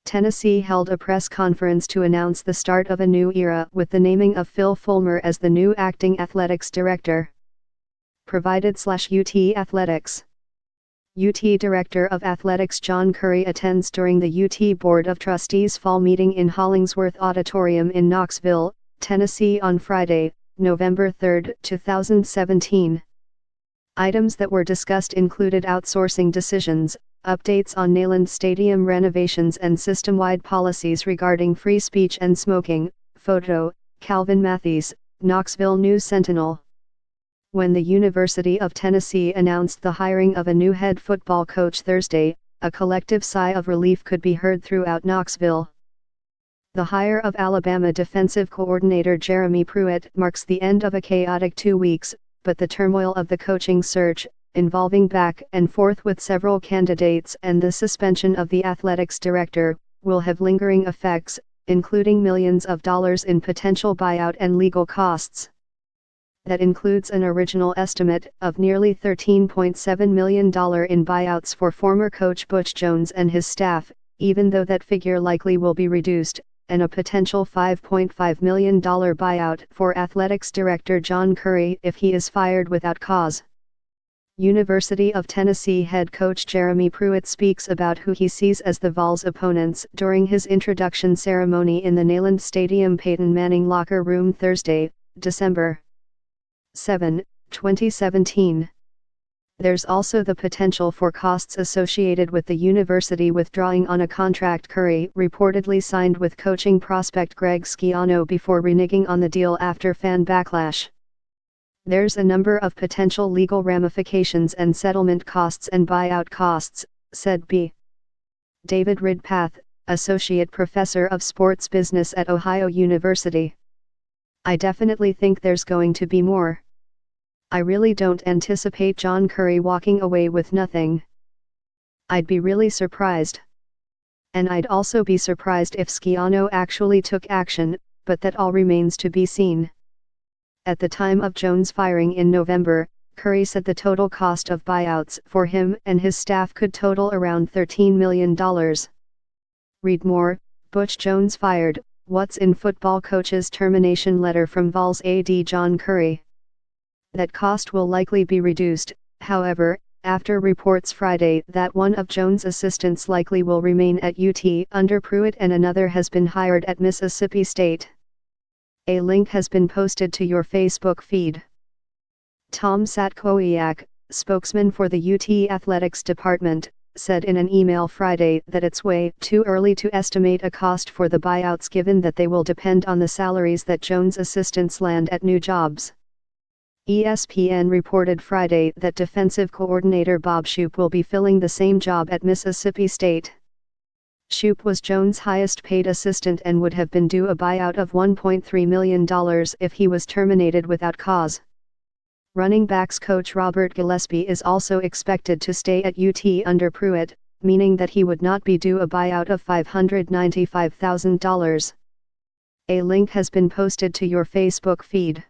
Tennessee held a press conference to announce the start of a new era with the naming of Phil Fulmer as the new acting athletics director. Provided/UT Athletics. UT Director of Athletics John Currie attends during the UT Board of Trustees fall meeting in Hollingsworth Auditorium in Knoxville, Tennessee on Friday, November 3, 2017. Items that were discussed included outsourcing decisions, updates on Neyland Stadium renovations and system-wide policies regarding free speech and smoking. Photo, Calvin Matthees, Knoxville News-Sentinel. When the University of Tennessee announced the hiring of a new head football coach Thursday, a collective sigh of relief could be heard throughout Knoxville. The hire of Alabama defensive coordinator Jeremy Pruitt marks the end of a chaotic 2 weeks, but the turmoil of the coaching search, involving back and forth with several candidates and the suspension of the athletics director, will have lingering effects, including millions of dollars in potential buyout and legal costs. That includes an original estimate of nearly $13.7 million in buyouts for former coach Butch Jones and his staff, even though that figure likely will be reduced, and a potential $5.5 million buyout for athletics director John Currie if he is fired without cause. University of Tennessee head coach Jeremy Pruitt speaks about who he sees as the Vols' opponents during his introduction ceremony in the Neyland Stadium Peyton Manning locker room Thursday, December 7, 2017. There's also the potential for costs associated with the university withdrawing on a contract Currie reportedly signed with coaching prospect Greg Schiano before reneging on the deal after fan backlash. There's a number of potential legal ramifications and settlement costs and buyout costs, said B. David Ridpath, Associate Professor of Sports Business at Ohio University. I definitely think there's going to be more. I really don't anticipate John Currie walking away with nothing. I'd be really surprised. And I'd also be surprised if Schiano actually took action, but that all remains to be seen. At the time of Jones' firing in November, Currie said the total cost of buyouts for him and his staff could total around $13 million. Read more, Butch Jones fired, what's in football coach's termination letter from Vols AD John Currie. That cost will likely be reduced, however, after reports Friday that one of Jones' assistants likely will remain at UT under Pruitt and another has been hired at Mississippi State. A link has been posted to your Facebook feed. Tom Satkowiak, spokesman for the UT Athletics Department, said in an email Friday that it's way too early to estimate a cost for the buyouts given that they will depend on the salaries that Jones' assistants land at new jobs. ESPN reported Friday that defensive coordinator Bob Shoop will be filling the same job at Mississippi State. Shoop was Jones' highest-paid assistant and would have been due a buyout of $1.3 million if he was terminated without cause. Running backs coach Robert Gillespie is also expected to stay at UT under Pruitt, meaning that he would not be due a buyout of $595,000. A link has been posted to your Facebook feed.